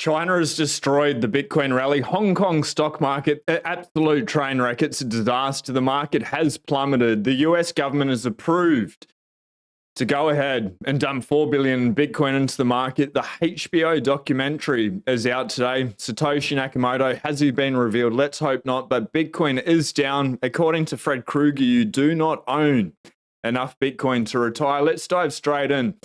China has destroyed the Bitcoin rally. Hong Kong stock market, absolute train wreck. It's a disaster. The market has plummeted. The US government has approved to go ahead and dump 4 billion Bitcoin into the market. The HBO documentary is out today. Satoshi Nakamoto, has he been revealed? Let's hope not, but Bitcoin is down. According to Fred Krueger, you do not own enough Bitcoin to retire. Let's dive straight in.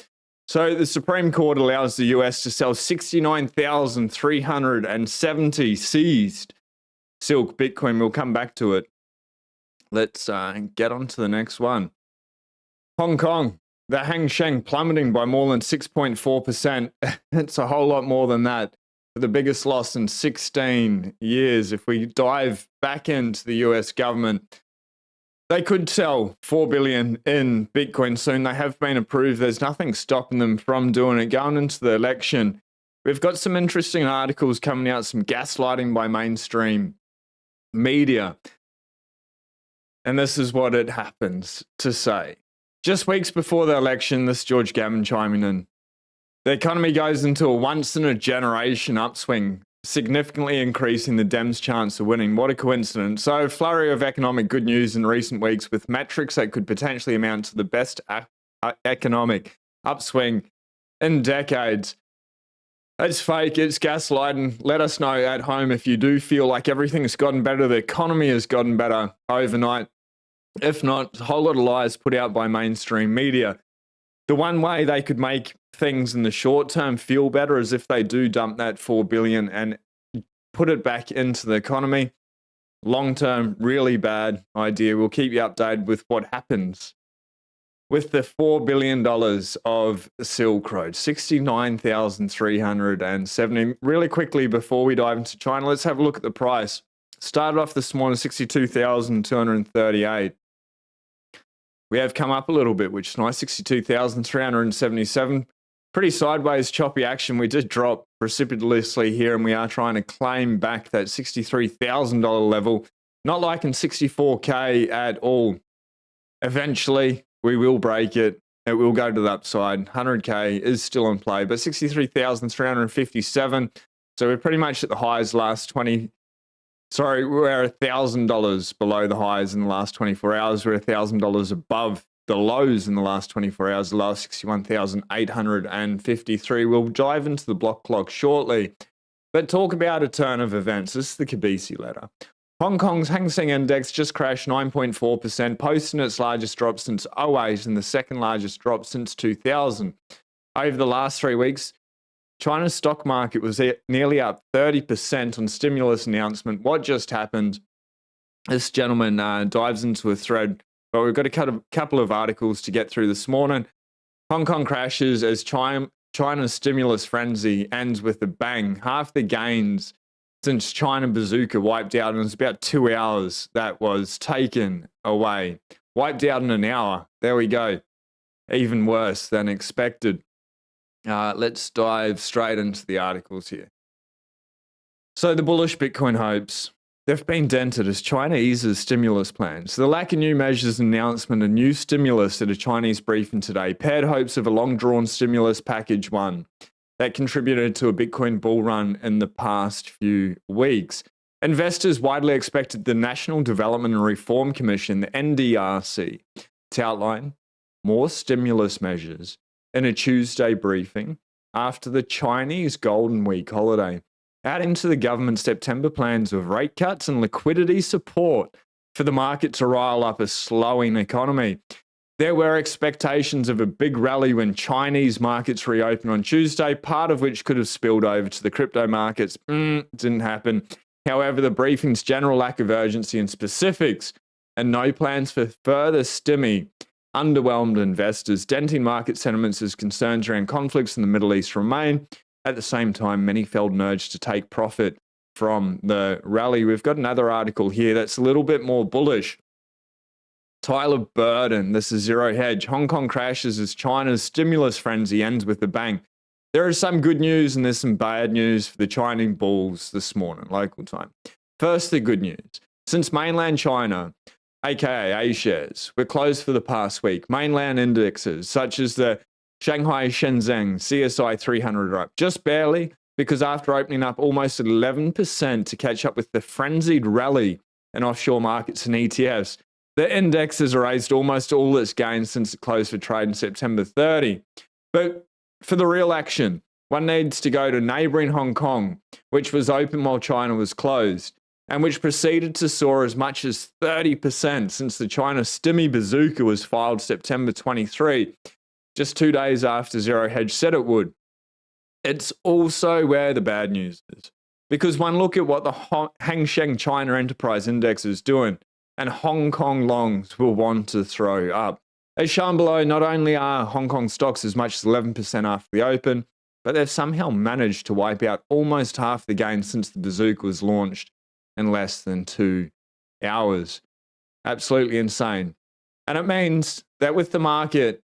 So the Supreme Court allows the US to sell 69,370 seized Silk Bitcoin. We'll come back to it. Let's get on to the next one. Hong Kong, the Hang Seng plummeting by more than 6.4%. It's a whole lot more than that. The biggest loss in 16 years. If we dive back into the US government, they could sell 4 billion in Bitcoin soon. They have been approved. There's nothing stopping them from doing it. Going into the election, we've got some interesting articles coming out, some gaslighting by mainstream media. And this is what it happens to say. Just weeks before the election, this George Gammon chiming in. The economy goes into a once-in-a-generation upswing, significantly increasing the Dems' chance of winning. What a coincidence. So, a flurry of economic good news in recent weeks with metrics that could potentially amount to the best economic upswing in decades. It's fake, it's gaslighting. Let us know at home if you do feel like everything's gotten better, the economy has gotten better overnight. If not, a whole lot of lies put out by mainstream media. The one way they could make things in the short term feel better is if they do dump that 4 billion and put it back into the economy. Long term, really bad idea. We'll keep you updated with what happens with the $4 billion of Silk Road. 69,370. Really quickly before we dive into China, let's have a look at the price. Started off this morning 62,238. We have come up a little bit, which is nice. 62,377. Pretty sideways, choppy action. We did drop precipitously here, and we are trying to claim back that $63,000 level. Not liking 64K at all. Eventually, we will break it. It will go to the upside. 100K is still in play, but 63,357. So we're pretty much at the highs last 20. Sorry, we're $1,000 below the highs in the last 24 hours. We're $1,000 above the lows in the last 24 hours. The last 61,853. We'll dive into the block clock shortly, but talk about a turn of events. This is the Kabisi letter. Hong Kong's Hang Seng Index just crashed 9.4%, posting its largest drop since 2008 and the second largest drop since 2000. Over the last 3 weeks, China's stock market was nearly up 30% on stimulus announcement. What just happened? This gentleman dives into a thread, but we've got a couple of articles to get through this morning. Hong Kong crashes as China's stimulus frenzy ends with a bang. Half the gains since China Bazooka wiped out, and it was about 2 hours that was taken away. Wiped out in an hour. There we go. Even worse than expected. Let's dive straight into the articles here. So the bullish Bitcoin hopes, they've been dented as China eases stimulus plans. The lack of new measures announcement, a new stimulus at a Chinese briefing today, paired hopes of a long-drawn stimulus package one that contributed to a Bitcoin bull run in the past few weeks. Investors widely expected the National Development and Reform Commission, the NDRC, to outline more stimulus measures in a Tuesday briefing after the Chinese Golden Week holiday, adding to the government's September plans of rate cuts and liquidity support for the market to rile up a slowing economy. There were expectations of a big rally when Chinese markets reopened on Tuesday, part of which could have spilled over to the crypto markets. Didn't happen. However, the briefing's general lack of urgency and specifics and no plans for further stimmy underwhelmed investors, denting market sentiments as concerns around conflicts in the Middle East remain. At the same time, many felt an urge to take profit from the rally. We've got another article here that's a little bit more bullish. Tyler Burden, this is Zero Hedge. Hong Kong crashes as China's stimulus frenzy ends with a bang. There is some good news and there's some bad news for the Chinese bulls this morning, local time. First, the good news. Since mainland China, aka A-shares, were closed for the past week, mainland indexes such as the Shanghai Shenzhen CSI 300 are up just barely, because after opening up almost 11% to catch up with the frenzied rally in offshore markets and ETFs, the index has erased almost all its gains since it closed for trade on September 30. But for the real action, one needs to go to neighboring Hong Kong, which was open while China was closed, and which proceeded to soar as much as 30% since the China Stimmy Bazooka was filed September 23, just 2 days after Zero Hedge said it would. It's also where the bad news is, because one look at what the Hang Seng China Enterprise Index is doing, and Hong Kong longs will want to throw up. As shown below, not only are Hong Kong stocks as much as 11% after the open, but they've somehow managed to wipe out almost half the gain since the bazooka was launched in less than 2 hours. Absolutely insane. And it means that with the market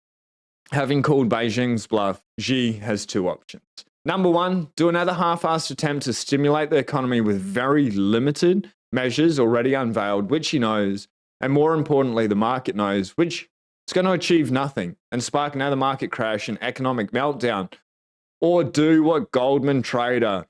having called Beijing's bluff, Xi has 2 options. Number 1, do another half-assed attempt to stimulate the economy with very limited measures already unveiled, which he knows, and more importantly, the market knows, which is going to achieve nothing and spark another market crash and economic meltdown. Or do what Goldman trader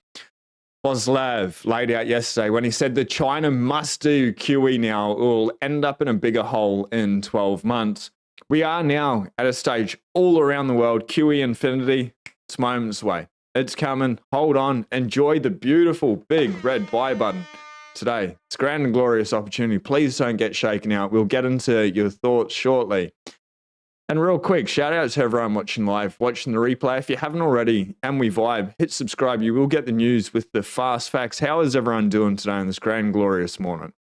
Boslav laid out yesterday when he said that China must do QE now or will end up in a bigger hole in 12 months. We are now at a stage all around the world, QE infinity, it's moments away. It's coming, hold on, enjoy the beautiful big red buy button today. It's a grand and glorious opportunity. Please don't get shaken out. We'll get into your thoughts shortly. And real quick, shout out to everyone watching live, watching the replay. If you haven't already, and we vibe, hit subscribe. You will get the news with the fast facts. How is everyone doing today on this grand, glorious morning?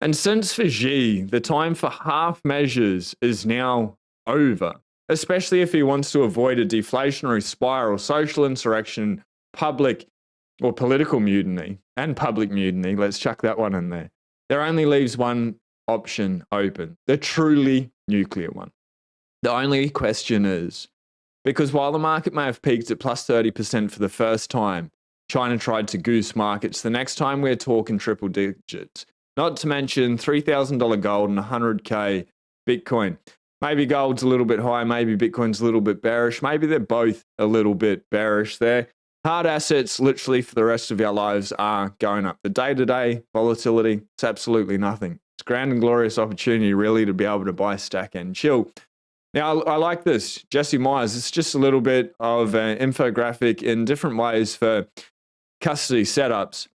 And since for Xi, the time for half measures is now over, especially if he wants to avoid a deflationary spiral, social insurrection, public or political mutiny, and public mutiny. Let's chuck that one in there. There only leaves one option open, the truly nuclear one. The only question is, because while the market may have peaked at plus 30% for the first time, China tried to goose markets. The next time we're talking triple digits, not to mention $3,000 gold and 100K Bitcoin. Maybe gold's a little bit high, maybe Bitcoin's a little bit bearish, maybe they're both a little bit bearish there. Hard assets, literally for the rest of our lives, are going up. The day-to-day volatility, it's absolutely nothing. It's a grand and glorious opportunity, really, to be able to buy, stack, and chill. Now, I like this. Jesse Myers, it's just a little bit of an infographic in different ways for custody setups.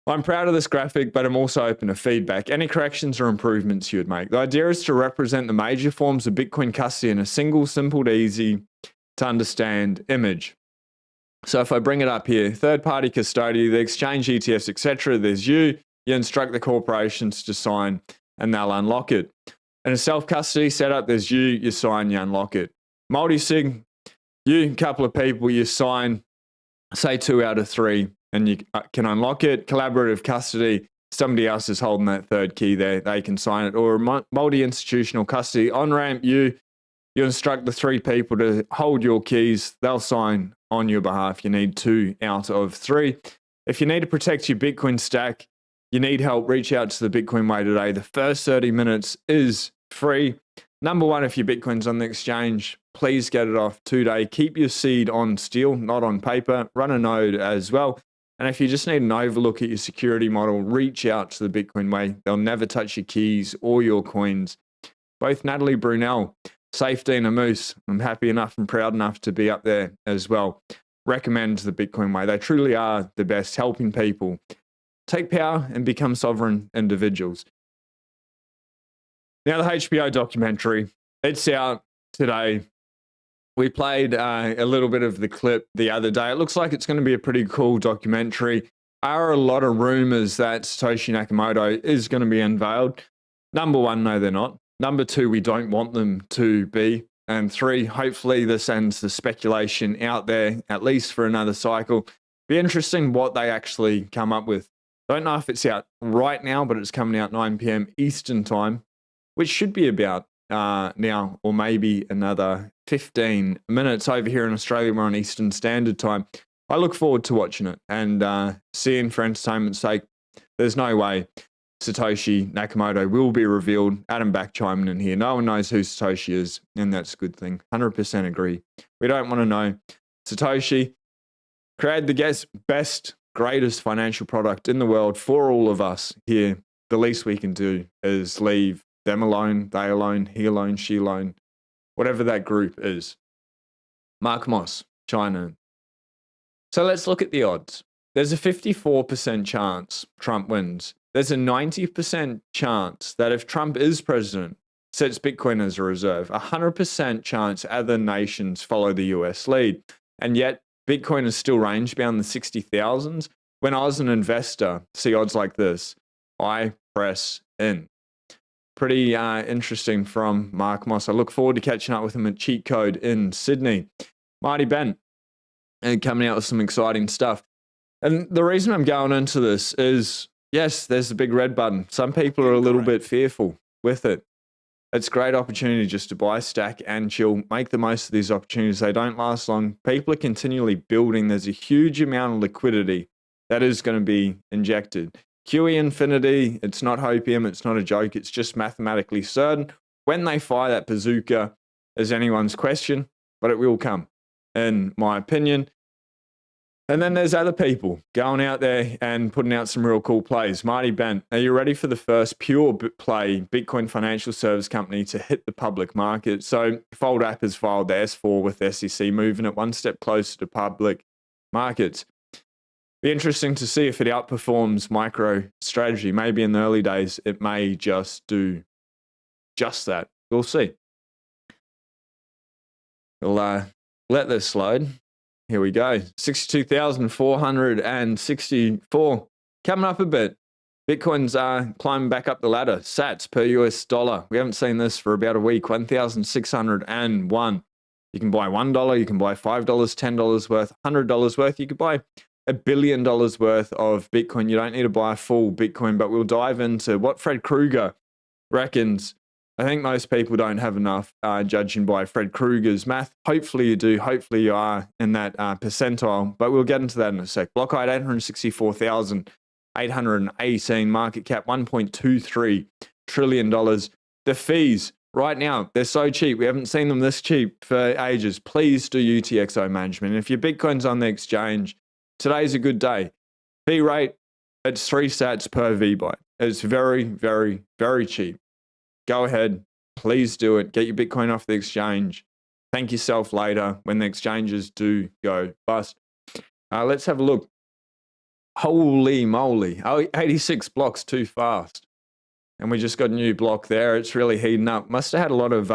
I'm proud of this graphic, but I'm also open to feedback. Any corrections or improvements you would make. The idea is to represent the major forms of Bitcoin custody in a single, simple, easy to understand image. So if I bring it up here, third-party custodian, the exchange, ETFs, etc., there's you instruct the corporations to sign, and they'll unlock it. In a self-custody setup, there's you sign, you unlock it. Multi-sig, you, a couple of people, you sign, say 2 out of 3, and you can unlock it. Collaborative custody, somebody else is holding that third key there, they can sign it. Or multi-institutional custody, on-ramp, you instruct the 3 people to hold your keys, they'll sign on your behalf. You need 2 out of 3. If you need to protect your Bitcoin stack, you need help, reach out to the Bitcoin Way today. The first 30 minutes is free. Number 1, if your Bitcoin's on the exchange, please get it off today. Keep your seed on steel, not on paper. Run a node as well. And if you just need an overlook at your security model, reach out to the Bitcoin Way. They'll never touch your keys or your coins. Both Natalie Brunel, Safety and a Moose, I'm happy enough and proud enough to be up there as well. Recommend the Bitcoin Way. They truly are the best, helping people take power and become sovereign individuals. Now, the HBO documentary, it's out today. We played a little bit of the clip the other day. It looks like it's going to be a pretty cool documentary. Are a lot of rumors that Satoshi Nakamoto is going to be unveiled? Number 1, no, they're not. Number 2, we don't want them to be. And 3, hopefully this ends the speculation out there, at least for another cycle. Be interesting what they actually come up with. Don't know if it's out right now, but it's coming out 9 p.m. Eastern time, which should be about now, or maybe another 15 minutes. Over here in Australia, we're on Eastern Standard Time. I look forward to watching it and seeing, for entertainment's sake, there's no way Satoshi Nakamoto will be revealed. Adam back chiming in here. No one knows who Satoshi is, and that's a good thing. 100% agree. We don't want to know Satoshi. created the best, greatest financial product in the world for all of us here. The least we can do is leave them alone, they alone, he alone, she alone, whatever that group is. Mark Moss, China. So let's look at the odds. There's a 54% chance Trump wins. There's a 90% chance that if Trump is president, sets Bitcoin as a reserve, 100% chance other nations follow the US lead. And yet Bitcoin is still range bound the 60,000s. When I was an investor, see odds like this, I press in. Pretty interesting from Mark Moss. I look forward to catching up with him at Cheat Code in Sydney. Marty Bent, and coming out with some exciting stuff. And the reason I'm going into this is, yes, there's the big red button. Some people are a little bit fearful with it. It's a great opportunity just to buy, stack, and chill. Make the most of these opportunities. They don't last long. People are continually building. There's a huge amount of liquidity that is going to be injected. QE infinity, it's not hopium, it's not a joke, it's just mathematically certain. When they fire that bazooka is anyone's question, but it will come, in my opinion. And then there's other people going out there and putting out some real cool plays. Marty Bent, are you ready for the first pure play Bitcoin financial service company to hit the public market? So Fold App has filed the S4 with SEC, moving it one step closer to public markets. Be interesting to see if it outperforms MicroStrategy. Maybe in the early days, it may just do just that. We'll see. We'll let this load. Here we go. 62,464. Coming up a bit. Bitcoin's climbing back up the ladder. Sats per US dollar. We haven't seen this for about a week. 1,601. You can buy $1. You can buy $5, $10 worth, $100 worth. You could buy $1 billion worth of Bitcoin. You don't need to buy a full Bitcoin, but we'll dive into what Fred Krueger reckons. I think most people don't have enough, judging by Fred Krueger's math. Hopefully you do. Hopefully you are in that percentile, but we'll get into that in a sec. Block height, 864,818. Market cap, $1.23 trillion. The fees, right now, they're so cheap. We haven't seen them this cheap for ages. Please do UTXO management. And if your Bitcoin's on the exchange, today's a good day. Fee rate, it's 3 sats per VByte. It's very, very, very cheap. Go ahead, please do it. Get your Bitcoin off the exchange. Thank yourself later when the exchanges do go bust. Let's have a look. Holy moly, 86 blocks too fast. And we just got a new block there. It's really heating up. Must have had a lot of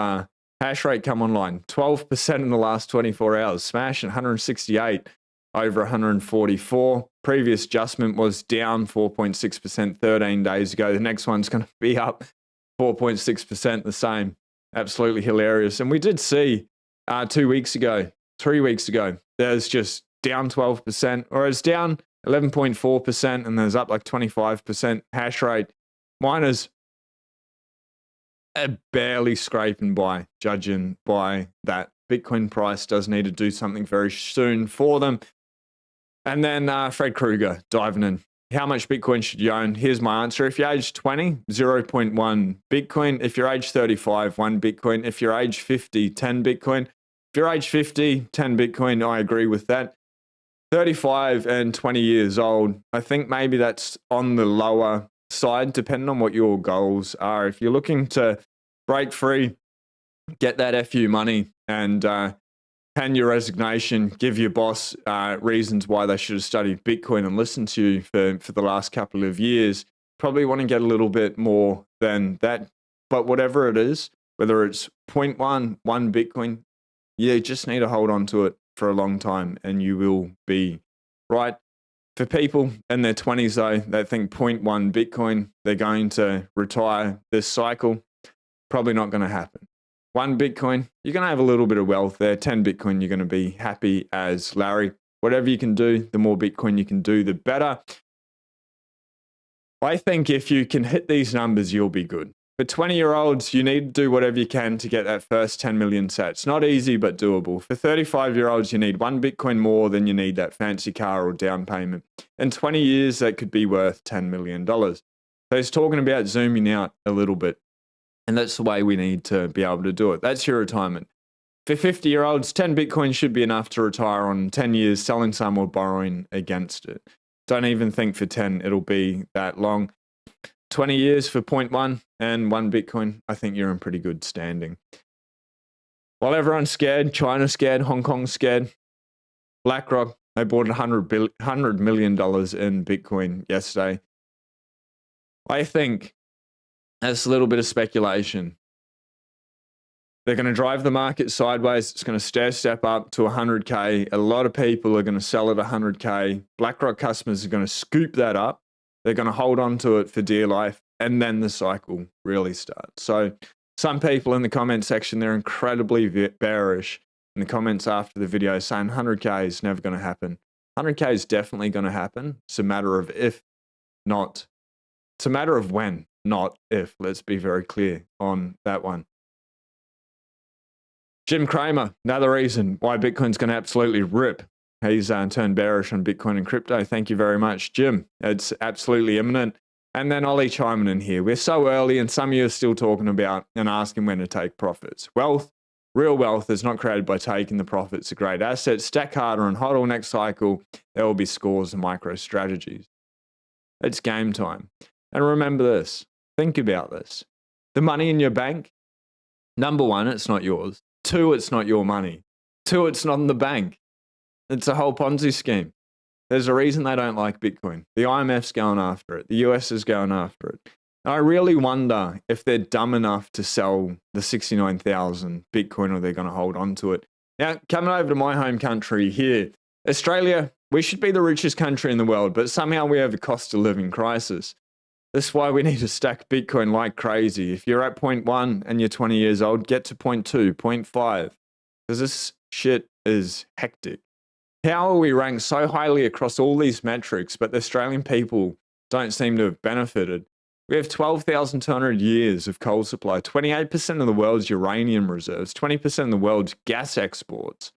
hash rate come online. 12% in the last 24 hours. Smashing 168 over 144. Previous adjustment was down 4.6% 13 days ago. The next one's going to be up 4.6%, the same. Absolutely hilarious. And we did see 3 weeks ago, there's just down 12%, or it's down 11.4%, and there's up like 25% hash rate. Miners are barely scraping by, judging by that. Bitcoin price does need to do something very soon for them. And then Fred Krueger diving in. How much Bitcoin should you own? Here's my answer. If you're age 20, 0.1 Bitcoin. If you're age 35, 1 Bitcoin. If you're age 50, 10 Bitcoin. If you're age 50, 10 Bitcoin, I agree with that. 35 and 20 years old, I think maybe that's on the lower side, depending on what your goals are. If you're looking to break free, get that FU money, and hand your resignation, give your boss reasons why they should have studied Bitcoin and listened to you for the last couple of years, probably want to get a little bit more than that. But whatever it is, whether it's 0.1, 1 Bitcoin, you just need to hold on to it for a long time and you will be right. For people in their 20s, though, they think 0.1 Bitcoin, they're going to retire this cycle. Probably not going to happen. 1 Bitcoin, you're going to have a little bit of wealth there. 10 Bitcoin, you're going to be happy as Larry. Whatever you can do, the more Bitcoin you can do, the better. I think if you can hit these numbers, you'll be good. For 20-year-olds, you need to do whatever you can to get that first 10 million sats. Not easy, but doable. For 35-year-olds, you need 1 Bitcoin more than you need that fancy car or down payment. In 20 years, that could be worth $10 million. So he's talking about zooming out a little bit. And that's the way we need to be able to do it. That's your retirement. For 50-year-olds, 10 Bitcoin should be enough to retire on 10 years, selling some or borrowing against it. Don't even think for 10 it'll be that long. 20 years for 0.1 and 1 Bitcoin, I think you're in pretty good standing. While everyone's scared, China's scared, Hong Kong's scared, BlackRock, they bought $100 million in Bitcoin yesterday. I think that's a little bit of speculation. They're going to drive the market sideways. It's going to step up to 100K. A lot of people are going to sell at 100K. BlackRock customers are going to scoop that up. They're going to hold on to it for dear life, and then the cycle really starts. So some people in the comment section, they're incredibly bearish in the comments after the video saying 100K is never going to happen. 100K is definitely going to happen. It's a matter of if, not. It's a matter of when, not if. Let's be very clear on that one. Jim Cramer, another reason why Bitcoin's going to absolutely rip. He's turned bearish on Bitcoin and crypto. Thank you very much, Jim. It's absolutely imminent. And then Ollie chiming in here. We're so early and some of you are still talking about and asking when to take profits. Wealth, real wealth is not created by taking the profits of great assets. Stack harder and hodl next cycle. There will be scores and micro strategies. It's game time. And remember this. Think about this. The money in your bank, number one, it's not yours. Two, it's not your money. Two, it's not in the bank. It's a whole Ponzi scheme. There's a reason they don't like Bitcoin. The IMF's going after it. The US is going after it. And I really wonder if they're dumb enough to sell the 69,000 Bitcoin or they're going to hold on to it. Now, coming over to my home country here, Australia, we should be the richest country in the world, but somehow we have a cost of living crisis. That's why we need to stack Bitcoin like crazy. If you're at 0.1 and you're 20 years old, get to 0.2, 0.5, because this shit is hectic. How are we ranked so highly across all these metrics, but the Australian people don't seem to have benefited? We have 12,200 years of coal supply, 28% of the world's uranium reserves, 20% of the world's gas exports,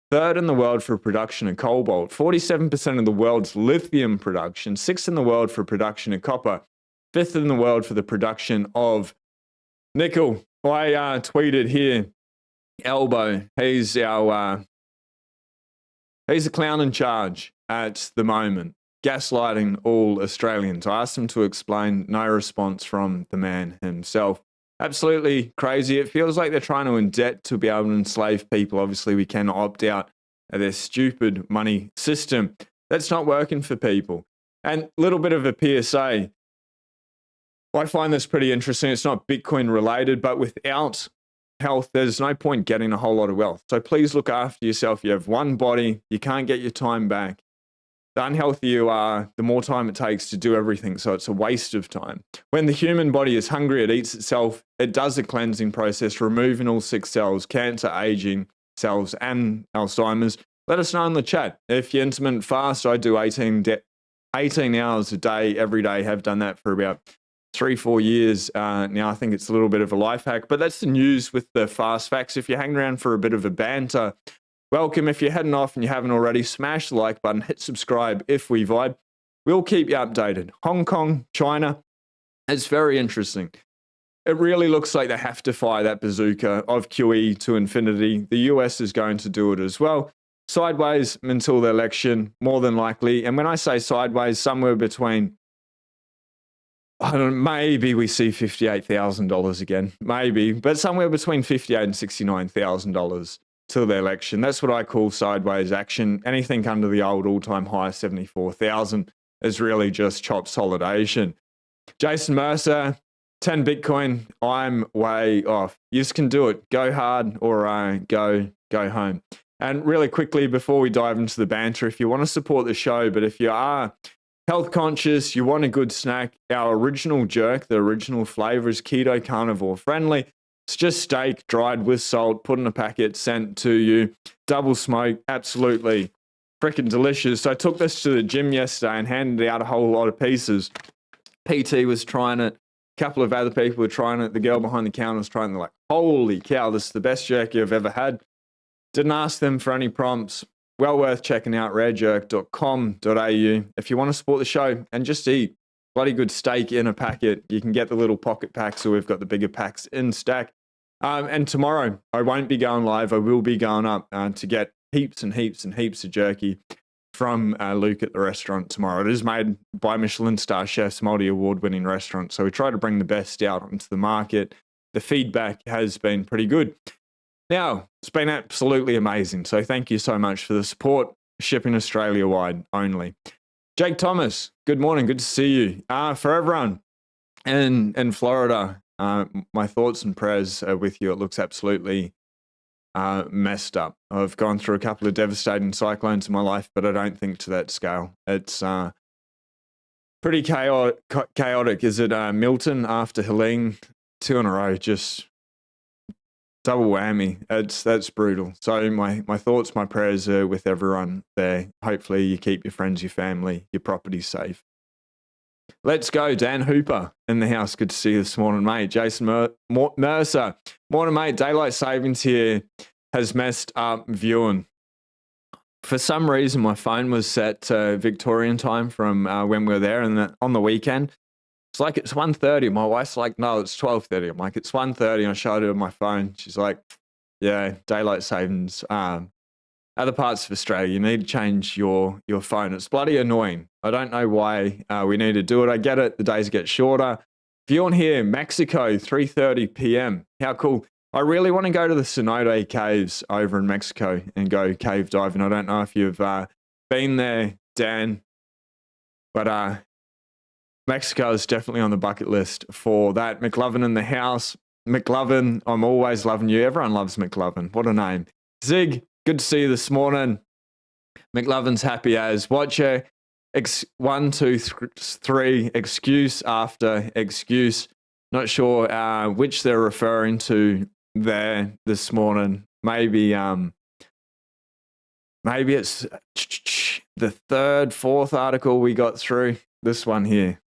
third in the world for production of cobalt, 47% of the world's lithium production, sixth in the world for production of copper, fifth in the world for the production of nickel. I tweeted here, Elbow, he's the clown in charge at the moment, gaslighting all Australians. I asked him to explain, no response from the man himself. Absolutely crazy. It feels like they're trying to indebt to be able to enslave people. Obviously, we can opt out of their stupid money system. That's not working for people. And a little bit of a PSA. I find this pretty interesting. It's not Bitcoin related, but without health, there's no point getting a whole lot of wealth. So please look after yourself. You have one body. You can't get your time back. The unhealthier you are, the more time it takes to do everything. So it's a waste of time. When the human body is hungry, it eats itself. It does a cleansing process, removing all sick cells, cancer, aging cells, and Alzheimer's. Let us know in the chat. If you're intermittent fast, I do 18 hours a day, every day. Have done that for about 3-4 years. Now I think it's a little bit of a life hack, but that's the news with the fast facts. If you hang around for a bit of a banter, welcome. If you're heading off and you haven't already, smash the like button, hit subscribe if we vibe. We'll keep you updated. Hong Kong, China, it's very interesting. It really looks like they have to fire that bazooka of QE to infinity. The US is going to do it as well. Sideways until the election, more than likely. And when I say sideways, somewhere between, I don't know, maybe we see $58,000 again, maybe, but somewhere between $58,000 and $69,000 till the election. That's what I call sideways action. Anything under the old all-time high, 74,000, is really just chop solidation. Jason Mercer, 10 Bitcoin, I'm way off. You just can do it. Go hard or go home. And really quickly, before we dive into the banter, if you want to support the show, but if you are health conscious, you want a good snack, our original jerk, the original flavor is keto carnivore friendly. It's just steak dried with salt, put in a packet, sent to you, double smoke, absolutely freaking delicious. So I took this to the gym yesterday and handed out a whole lot of pieces. PT was trying it. A couple of other people were trying it. The girl behind the counter was trying it. They're like, holy cow, this is the best jerky I've ever had. Didn't ask them for any prompts. Well worth checking out, rarejerk.com.au. If you want to support the show and just eat bloody good steak in a packet, you can get the little pocket packs, or we've got the bigger packs in stack. And tomorrow, I won't be going live. I will be going up to get heaps and heaps and heaps of jerky from Luke at the restaurant tomorrow. It is made by Michelin star chefs, multi-award winning restaurant. So we try to bring the best out onto the market. The feedback has been pretty good. Now, it's been absolutely amazing. So thank you so much for the support. Shipping Australia-wide only. Jake Thomas, good morning. Good to see you. For everyone in Florida, my thoughts and prayers are with you. It looks absolutely messed up. I've gone through a couple of devastating cyclones in my life, but I don't think to that scale. It's pretty chaotic. Is it Milton after Helene? 2 in a row, just double whammy. That's brutal. So my thoughts, my prayers are with everyone there. Hopefully you keep your friends, your family, your property safe. Let's go. Dan Hooper in the house. Good to see you this morning, mate. Jason Mercer. Morning, mate. Daylight savings here has messed up viewing. For some reason, my phone was set to Victorian time from when we were there, and on the weekend, it's like it's 1:30. My wife's like, no, it's 12:30. I'm like, it's 1:30. I showed her on my phone. She's like, yeah, daylight savings. Other parts of Australia, you need to change your phone. It's bloody annoying. I don't know why we need to do it. I get it. The days get shorter. If you're on here, Mexico, 3:30 p.m. How cool. I really want to go to the Cenote Caves over in Mexico and go cave diving. I don't know if you've been there, Dan, but Mexico is definitely on the bucket list for that. McLovin in the house. McLovin, I'm always loving you. Everyone loves McLovin. What a name. Zig, good to see you this morning. McLovin's happy as. Watcher, 1, 2, 3, excuse after excuse. Not sure which they're referring to there this morning. Maybe it's the 3rd, 4th article we got through. This one here.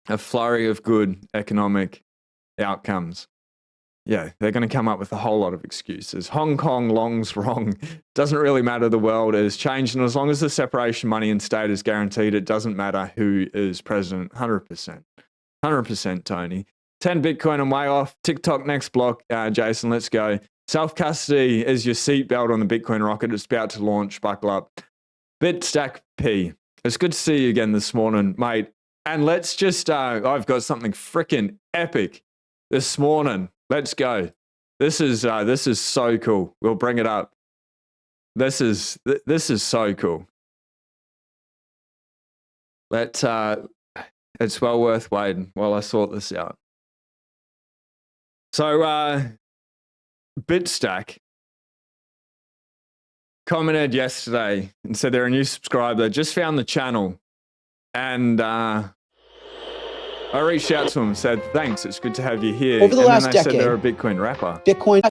A flurry of good economic outcomes. Yeah, they're going to come up with a whole lot of excuses. Hong Kong long's wrong. Doesn't really matter. The world is changed. And as long as the separation money and state is guaranteed, it doesn't matter who is president. 100%. 100%, Tony. 10 Bitcoin and way off. TikTok next block. Jason, let's go. Self-custody is your seatbelt on the Bitcoin rocket. It's about to launch. Buckle up. Bitstack P. It's good to see you again this morning, mate. And let's just, I've got something freaking epic this morning. Let's go. This is so cool. We'll bring it up. This is so cool. It's well worth waiting while I sort this out. So, Bitstack commented yesterday and said they're a new subscriber. Just found the channel. And I reached out to them and said, thanks, it's good to have you here. Over the last decade, said they're a Bitcoin rapper. Bitcoin.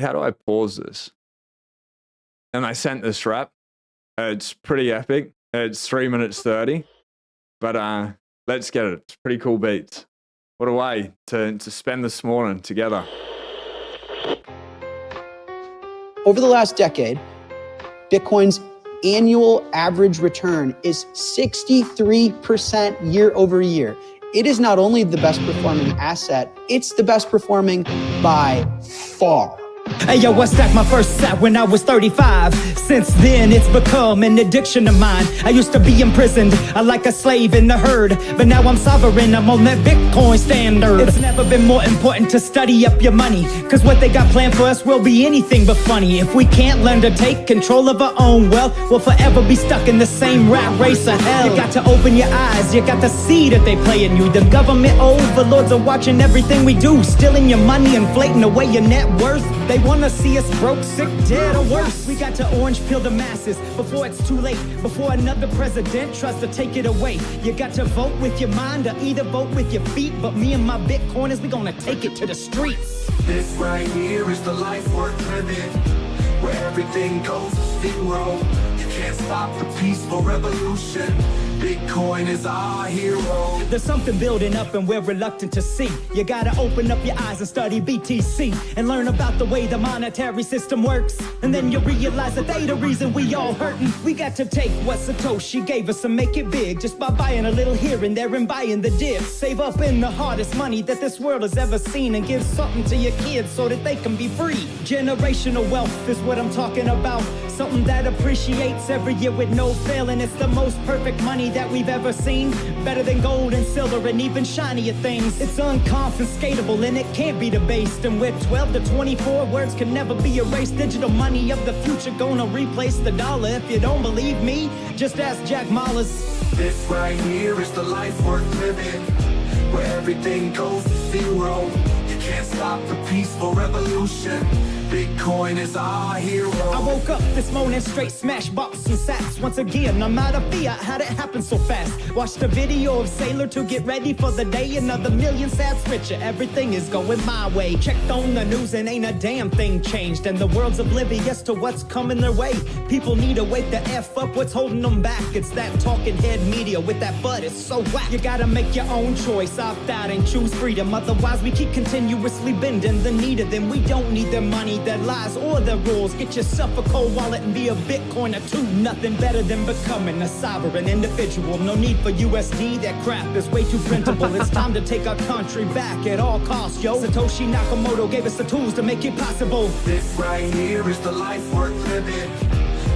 How do I pause this? And I sent this rap. It's pretty epic. It's 3 minutes 30. But let's get it. It's pretty cool beats. What a way to spend this morning together. Over the last decade, Bitcoin's annual average return is 63% year over year. It is not only the best performing asset, it's the best performing by far. Hey yo, I stacked my first set when I was 35. Since then, it's become an addiction of mine. I used to be imprisoned, like a slave in the herd. But now I'm sovereign, I'm on that Bitcoin standard. It's never been more important to study up your money, cause what they got planned for us will be anything but funny. If we can't learn to take control of our own wealth, we'll forever be stuck in the same rat race of hell. You got to open your eyes, you got to see that they playing you. The government overlords are watching everything we do, stealing your money, inflating away your net worth. They wanna see us broke, sick, dead, or worse. We got to orange peel the masses before it's too late, before another president tries to take it away. You got to vote with your mind or either vote with your feet. But me and my Bitcoiners, we gonna take it to the streets. This right here is the life worth living, where everything goes zero. You can't stop the peaceful revolution. Bitcoin is our hero. There's something building up and we're reluctant to see. You gotta open up your eyes and study BTC and learn about the way the monetary system works. And then you realize that they the reason we all hurting. We got to take what Satoshi gave us and make it big just by buying a little here and there and buying the dips. Save up in the hardest money that this world has ever seen and give something to your kids so that they can be free. Generational wealth is what I'm talking about. Something that appreciates every year with no failing. It's the most perfect money that we've ever seen. Better than gold and silver and even shinier things. It's unconfiscatable and it can't be debased. And with 12 to 24 words can never be erased. Digital money of the future gonna replace the dollar. If you don't believe me, just ask Jack Mallers. This right here is the life worth living, where everything goes to zero. You can't stop the peaceful revolution. Bitcoin is our hero. I woke up this morning straight smash box and sats. Once again, I'm out of fiat. How'd it happen so fast? Watched a video of Sailor to get ready for the day. Another million sats richer. Everything is going my way. Checked on the news and ain't a damn thing changed. And the world's oblivious to what's coming their way. People need to wake the F up. What's holding them back? It's that talking head media with that butt. It's so whack. You gotta make your own choice. Opt out and choose freedom. Otherwise, we keep continuously bending the knee to them. We don't need their money, their lies, or their rules. Get yourself a cold wallet and be a Bitcoiner too. Nothing better than becoming a sovereign individual. No need for USD, that crap is way too printable. It's time to take our country back at all costs, yo. Satoshi Nakamoto gave us the tools to make it possible. This right here is the life worth living,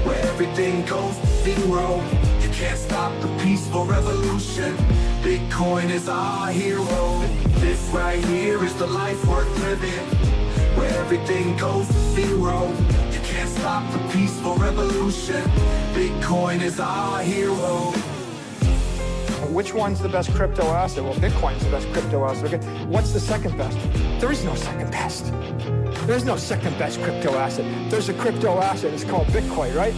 where everything goes to zero. You can't stop the peaceful revolution. Bitcoin is our hero. This right here is the life worth living, where everything goes to zero. You can't stop the peaceful revolution. Bitcoin is our hero. Which one's the best crypto asset? Well, Bitcoin's the best crypto asset. Okay. What's the second best? There is no second best. There's no second best crypto asset. There's a crypto asset. It's called Bitcoin, right?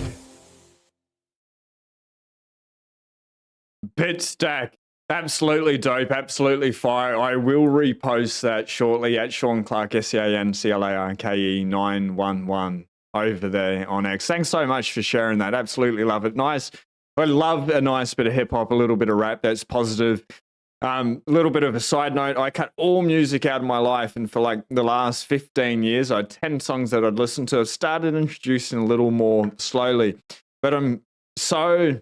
Bitstack. Absolutely dope, absolutely fire. I will repost that shortly at Sean Clark, SEANCLARKE 911 over there on X. Thanks so much for sharing that. Absolutely love it. Nice. I love a nice bit of hip hop, a little bit of rap that's positive. A little bit of a side note, I cut all music out of my life, and for like the last 15 years, I had 10 songs that I'd listened to. I've started introducing a little more slowly, but I'm so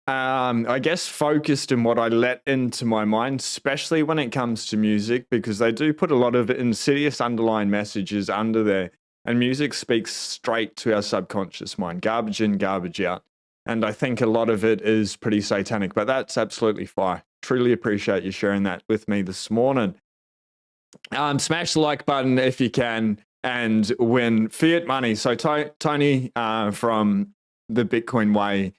I guess focused in what I let into my mind, especially when it comes to music, because they do put a lot of insidious underlying messages under there, and music speaks straight to our subconscious mind, garbage in, garbage out. And I think a lot of it is pretty satanic, but that's absolutely fine. Truly appreciate you sharing that with me this morning. Smash the like button if you can and win fiat money. So Tony from the Bitcoin Way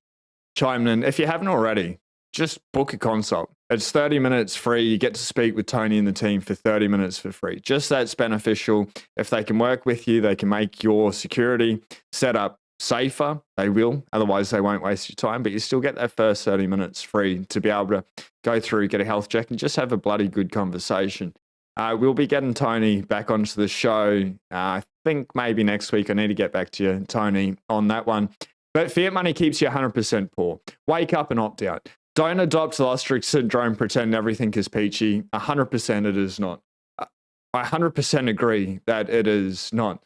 chimed in. If you haven't already, just book a consult. It's 30 minutes free. You get to speak with Tony and the team for 30 minutes for free. Just that's beneficial. If they can work with you, they can make your security setup safer. They will. Otherwise, they won't waste your time. But you still get that first 30 minutes free to be able to go through, get a health check, and just have a bloody good conversation. We'll be getting Tony back onto the show. I think maybe next week. I need to get back to you, Tony, on that one. But fiat money keeps you 100% poor. Wake up and opt out. Don't adopt the ostrich syndrome, pretend everything is peachy. 100% it is not. I 100% agree that it is not.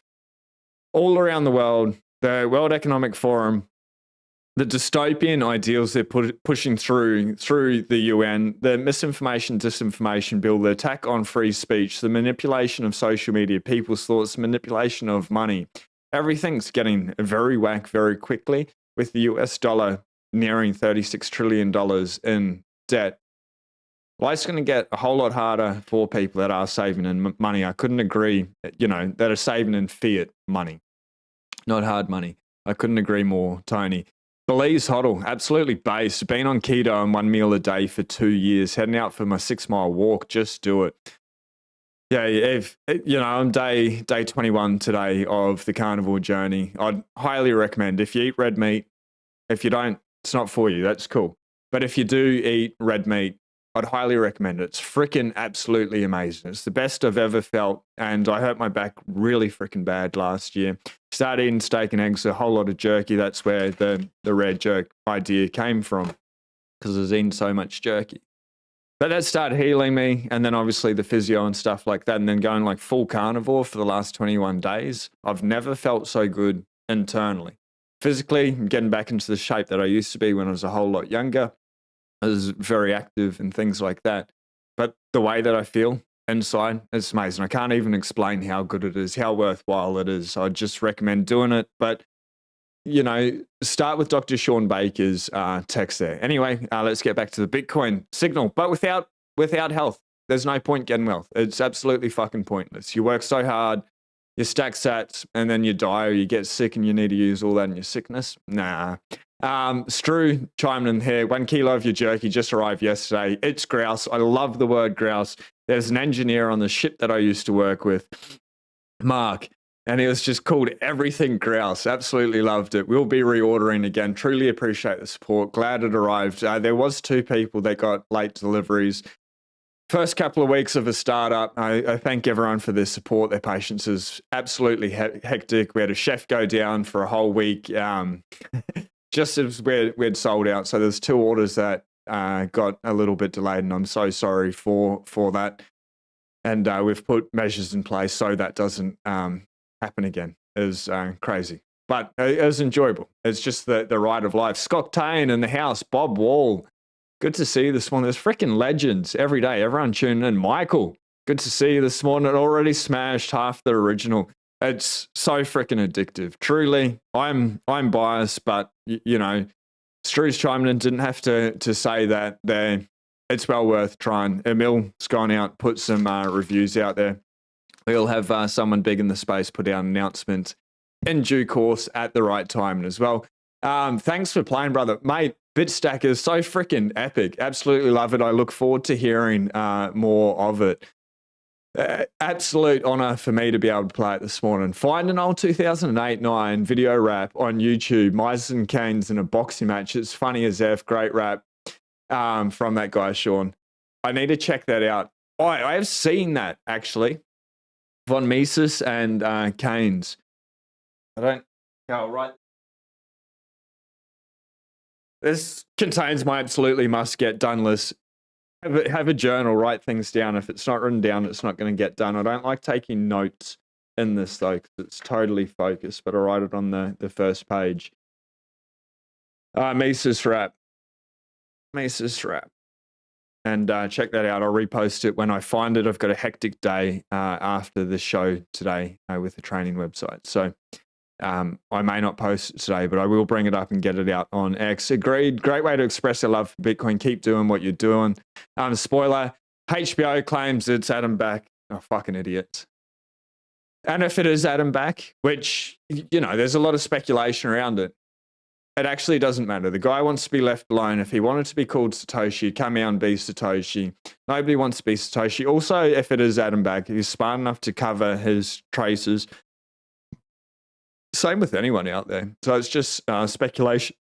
All around the world, the World Economic Forum, the dystopian ideals they're pushing through the UN, the misinformation, disinformation bill, the attack on free speech, the manipulation of social media, people's thoughts, manipulation of money. Everything's getting very whack very quickly, with the US dollar nearing $36 trillion in debt. Life's going to get a whole lot harder for people that are saving in money. I couldn't agree, that are saving in fiat money, not hard money. I couldn't agree more, Tony. Belize Hoddle, absolutely based. Been on keto and 1 meal a day for 2 years. Heading out for my 6-mile walk. Just do it. Yeah, if I'm day 21 today of the carnivore journey. I'd highly recommend, if you eat red meat, if you don't, it's not for you. That's cool. But if you do eat red meat, I'd highly recommend it. It's freaking absolutely amazing. It's the best I've ever felt, and I hurt my back really freaking bad last year. Started eating steak and eggs, a whole lot of jerky. That's where the red jerk idea came from, because I was eating so much jerky. But that started healing me, and then obviously the physio and stuff like that, and then going like full carnivore for the last 21 days. I've never felt so good internally. Physically, I'm getting back into the shape that I used to be when I was a whole lot younger. I was very active and things like that. But the way that I feel inside, it's amazing. I can't even explain how good it is, how worthwhile it is. I just recommend doing it. But you know, start with Dr. Sean Baker's text there. Anyway, let's get back to the Bitcoin signal. But without health, there's no point getting wealth. It's absolutely fucking pointless. You work so hard, you stack sats, and then you die or you get sick and you need to use all that in your sickness. Nah. Stru chiming in here. 1 kilo of your jerky just arrived yesterday. It's grouse. I love the word grouse. There's an engineer on the ship that I used to work with, Mark. And it was just called everything grouse. Absolutely loved it. We'll be reordering again. Truly appreciate the support. Glad it arrived. There was 2 people that got late deliveries. First couple of weeks of a startup, I thank everyone for their support. Their patience is absolutely hectic. We had a chef go down for a whole week, just as we'd sold out. So there's 2 orders that got a little bit delayed, and I'm so sorry for that. And we've put measures in place so that doesn't happen again. Is crazy, but it was enjoyable. It's just the ride of life. Scott Tane in the house. Bob Wall, good to see you this morning. There's freaking legends every day. Everyone tuning in. Michael, good to see you this morning. It already smashed half the original. It's so freaking addictive. Truly, I'm biased, but you know, Stru's chiming in. Didn't have to say that there. It's well worth trying. Emil's gone out, put some reviews out there. We'll have someone big in the space put out an announcement in due course at the right time as well. Thanks for playing, brother. Mate, Bitstack is so freaking epic. Absolutely love it. I look forward to hearing more of it. Absolute honor for me to be able to play it this morning. Find an old 2008-9 video rap on YouTube. Mice and Canes in a boxing match. It's funny as F. Great rap from that guy, Sean. I need to check that out. Oh, I have seen that, actually. Von Mises and Keynes. I don't go right. This contains my absolutely must get done list. Have a journal, write things down. If it's not written down, it's not going to get done. I don't like taking notes in this though, because it's totally focused, but I write it on the first page. Mises rap. And check that out. I'll repost it when I find it. I've got a hectic day after the show today with the training website. So I may not post it today, but I will bring it up and get it out on X. Agreed. Great way to express your love for Bitcoin. Keep doing what you're doing. Spoiler, HBO claims it's Adam Back. Oh, fucking idiots. And if it is Adam Back, which, you know, there's a lot of speculation around it, it actually doesn't matter. The guy wants to be left alone. If he wanted to be called Satoshi, he'd come out and be Satoshi. Nobody wants to be Satoshi. Also, if it is Adam Back, he's smart enough to cover his traces. Same with anyone out there. So it's just speculation.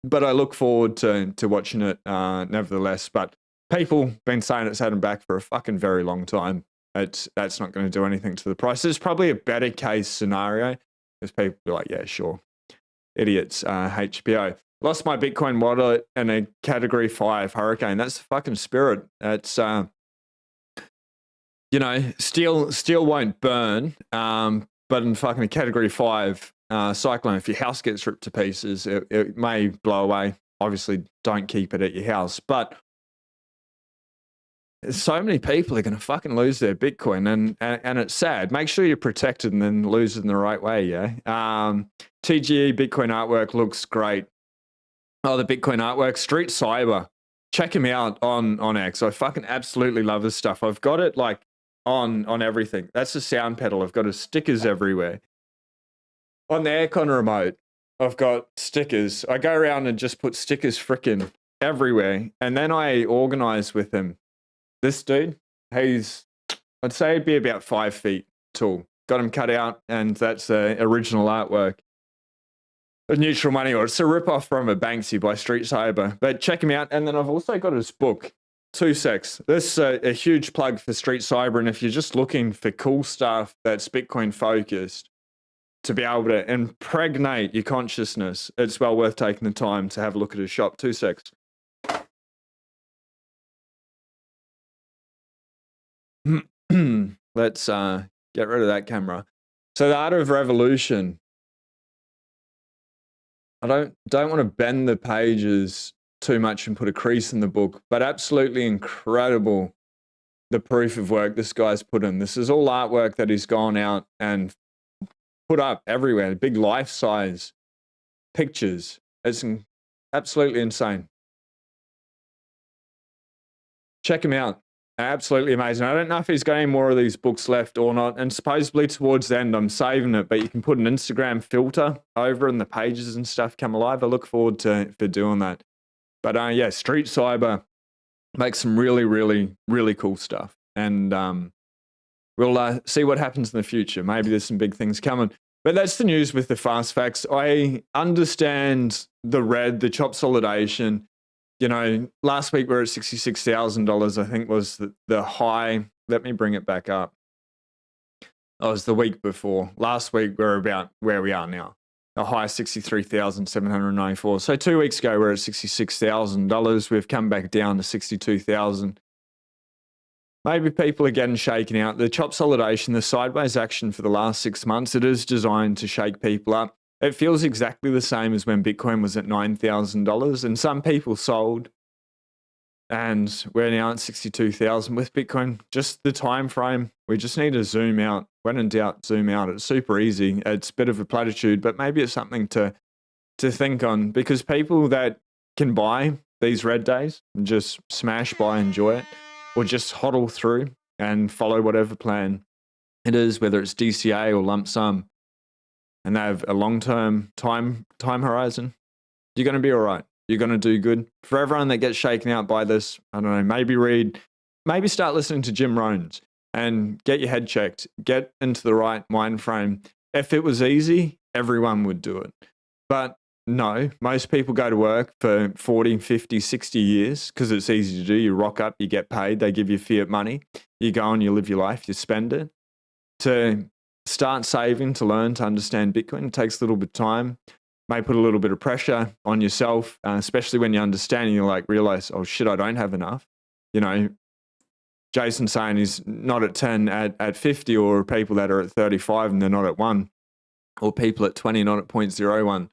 But I look forward to watching it nevertheless. But people been saying it's Adam Back for a fucking very long time. That's not going to do anything to the price. There's probably a better case scenario. Because people be like, yeah, sure. Idiots, HBO. Lost my Bitcoin wallet in a category 5 hurricane. That's the fucking spirit. That's, you know, steel won't burn, but in fucking a category 5 cyclone, if your house gets ripped to pieces, it may blow away. Obviously, don't keep it at your house. But so many people are going to fucking lose their Bitcoin, and it's sad. Make sure you're protected and then lose it in the right way, yeah? TGE Bitcoin artwork looks great. Oh, the Bitcoin artwork. Street Cyber. Check him out on X. I fucking absolutely love his stuff. I've got it like on everything. That's the sound pedal. I've got his stickers everywhere. On the aircon remote, I've got stickers. I go around and just put stickers frickin' everywhere. And then I organize with him. This dude, I'd say he'd be about 5 feet tall. Got him cut out, and that's the original artwork. A neutral money order. It's a rip-off from a Banksy by Street Cyber. But check him out. And then I've also got his book. 2 secs. This is a huge plug for Street Cyber. And if you're just looking for cool stuff that's Bitcoin focused to be able to impregnate your consciousness, it's well worth taking the time to have a look at his shop. 2 secs. Let's get rid of that camera. So the Art of Revolution. I don't want to bend the pages too much and put a crease in the book, but absolutely incredible the proof of work this guy's put in. This is all artwork that he's gone out and put up everywhere, big life-size pictures. It's absolutely insane. Check him out. Absolutely amazing. I don't know if he's got any more of these books left or not, and supposedly towards the end I'm saving it, but you can put an Instagram filter over and the pages and stuff come alive. I look forward to doing that. But yeah, Street Cyber makes some really, really, really cool stuff. And we'll see what happens in the future. Maybe there's some big things coming. But that's the news with the fast facts. I understand the chop solidation. You know, last week we were at $66,000, I think was the high. Let me bring it back up. That was the week before. Last week we were about where we are now. A high 63,794. So 2 weeks ago, we're at $66,000. We've come back down to 62,000. Maybe people are getting shaken out. The chop solidation, the sideways action for the last 6 months, it is designed to shake people up. It feels exactly the same as when Bitcoin was at $9,000, and some people sold. And we're now at 62,000 with Bitcoin. Just the time frame, we just need to zoom out. When in doubt, zoom out. It's super easy. It's a bit of a platitude, but maybe it's something to think on, because people that can buy these red days and just smash by, enjoy it, or just hodl through and follow whatever plan it is, whether it's DCA or lump sum, and they have a long-term time horizon, you're going to be all right. You're going to do good. For everyone that gets shaken out by this, I don't know, maybe start listening to Jim Rohns and get your head checked. Get into the right mind frame. If it was easy, everyone would do it. But no, most people go to work for 40, 50, 60 years because it's easy to do. You rock up, you get paid, they give you fiat money. You go and you live your life, you spend it. To start saving, to learn, to understand Bitcoin, it takes a little bit of time. May put a little bit of pressure on yourself, especially when you understand and you realize, oh shit, I don't have enough. You know, Jason saying he's not at 10 at 50, or people that are at 35 and they're not at 1, or people at 20 not at 0.01.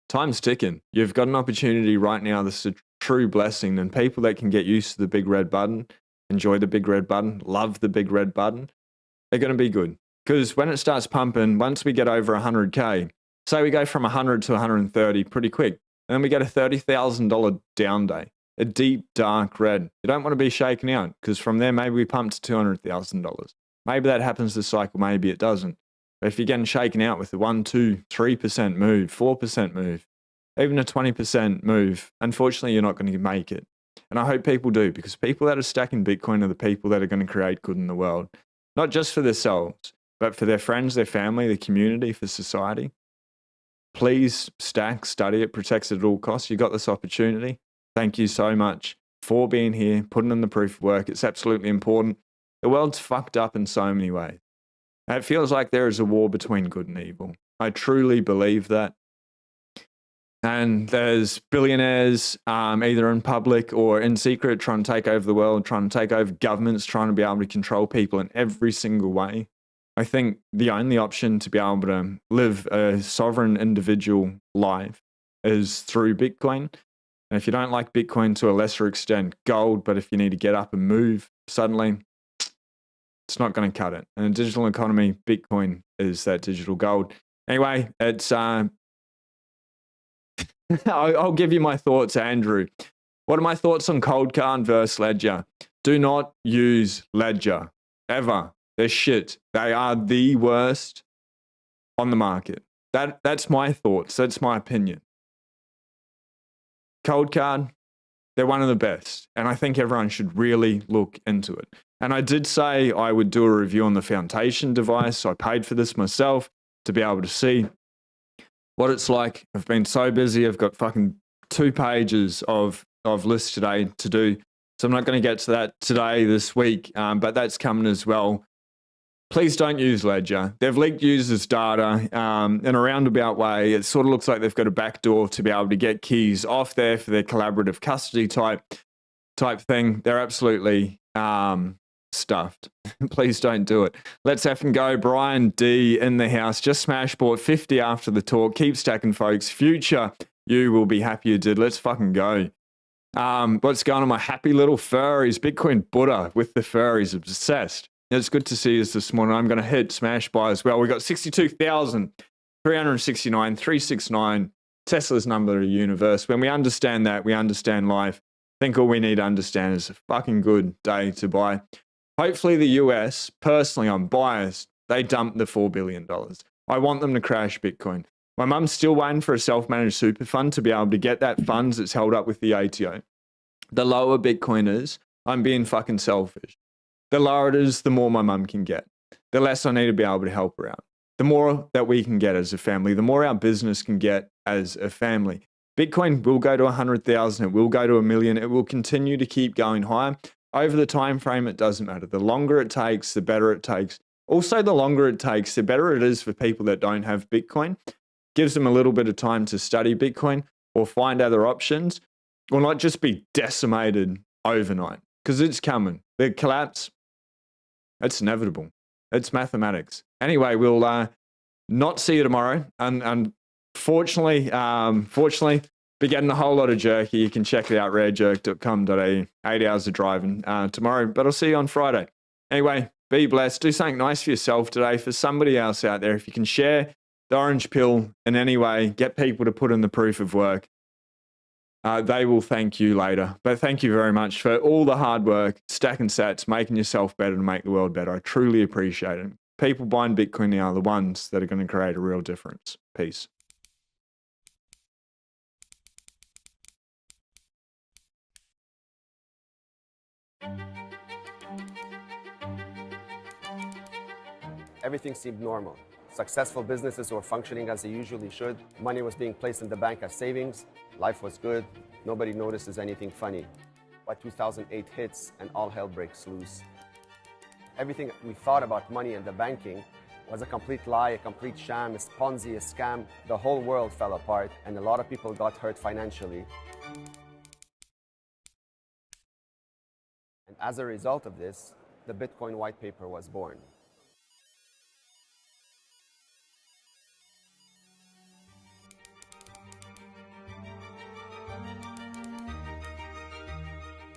Time's ticking. You've got an opportunity right now. This is a true blessing, and people that can get used to the big red button, enjoy the big red button, love the big red button, they're going to be good. Because when it starts pumping, once we get over 100K, say we go from 100 to 130 pretty quick, and then we get a $30,000 down day, a deep, dark red. You don't want to be shaken out, because from there, maybe we pump to $200,000. Maybe that happens this cycle, maybe it doesn't. But if you're getting shaken out with a 1, 2, 3% move, 4% move, even a 20% move, unfortunately, you're not going to make it. And I hope people do, because people that are stacking Bitcoin are the people that are going to create good in the world, not just for themselves, but for their friends, their family, the community, for society. Please stack, study it, protect it at all costs. You got this opportunity. Thank you so much for being here, putting in the proof of work. It's absolutely important. The world's fucked up in so many ways. And it feels like there is a war between good and evil. I truly believe that. And there's billionaires, either in public or in secret, trying to take over the world, trying to take over governments, trying to be able to control people in every single way. I think the only option to be able to live a sovereign individual life is through Bitcoin. And if you don't like Bitcoin, to a lesser extent, gold, but if you need to get up and move suddenly, it's not going to cut it. In a digital economy, Bitcoin is that digital gold. Anyway, it's I'll give you my thoughts, Andrew. What are my thoughts on Cold Card versus Ledger? Do not use Ledger, ever. They're shit. They are the worst on the market. That's my thoughts. That's my opinion. Cold Card, they're one of the best. And I think everyone should really look into it. And I did say I would do a review on the Foundation device. I paid for this myself to be able to see what it's like. I've been so busy. I've got fucking 2 pages of lists today to do. So I'm not going to get to that today, this week, but that's coming as well. Please don't use Ledger. They've leaked users' data in a roundabout way. It sort of looks like they've got a backdoor to be able to get keys off there for their collaborative custody type thing. They're absolutely stuffed. Please don't do it. Let's effing go. Brian D in the house. Just smash bought 50 after the talk. Keep stacking, folks. Future, you will be happy you did. Let's fucking go. What's going on, my happy little furries? Bitcoin Buddha with the furries, obsessed. It's good to see us this morning. I'm going to hit smash buy as well. We got 62,369, 369. Tesla's number of the universe. When we understand that, we understand life. I think all we need to understand is a fucking good day to buy. Hopefully the US, personally, I'm biased. They dump the $4 billion. I want them to crash Bitcoin. My mum's still waiting for a self-managed super fund to be able to get that funds that's held up with the ATO. The lower Bitcoin is, I'm being fucking selfish. The lower it is, the more my mum can get. The less I need to be able to help her out. The more that we can get as a family, the more our business can get as a family. Bitcoin will go to 100,000, it will go to 1 million, it will continue to keep going higher. Over the time frame, it doesn't matter. The longer it takes, the better it takes. Also, the longer it takes, the better it is for people that don't have Bitcoin. Gives them a little bit of time to study Bitcoin or find other options, or not just be decimated overnight, because it's coming. The collapse, it's inevitable. It's mathematics. Anyway, we'll not see you tomorrow. And fortunately, be getting a whole lot of jerky. You can check it out, rarejerk.com.au. 8 hours of driving tomorrow, but I'll see you on Friday. Anyway, be blessed. Do something nice for yourself today, for somebody else out there. If you can share the orange pill in any way, get people to put in the proof of work. They will thank you later. But thank you very much for all the hard work, stacking sats, making yourself better to make the world better. I truly appreciate it. People buying Bitcoin now are the ones that are going to create a real difference. Peace. Everything seemed normal. Successful businesses were functioning as they usually should. Money was being placed in the bank as savings. Life was good. Nobody notices anything funny. But 2008 hits and all hell breaks loose. Everything we thought about money and the banking was a complete lie, a complete sham, a Ponzi, a scam. The whole world fell apart and a lot of people got hurt financially. And as a result of this, the Bitcoin white paper was born.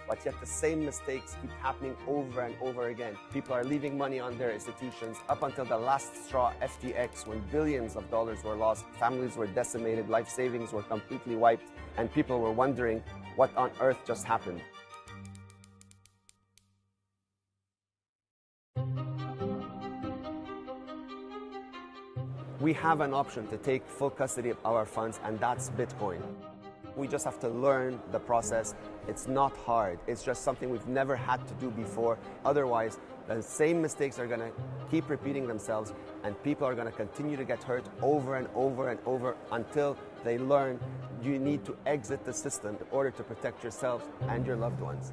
But yet the same mistakes keep happening over and over again. People are leaving money on their institutions up until the last straw, FTX, when billions of dollars were lost, families were decimated, life savings were completely wiped, and people were wondering what on earth just happened. We have an option to take full custody of our funds, and that's Bitcoin. We just have to learn the process. It's not hard. It's just something we've never had to do before. Otherwise, the same mistakes are going to keep repeating themselves, and people are going to continue to get hurt over and over and over until they learn you need to exit the system in order to protect yourselves and your loved ones.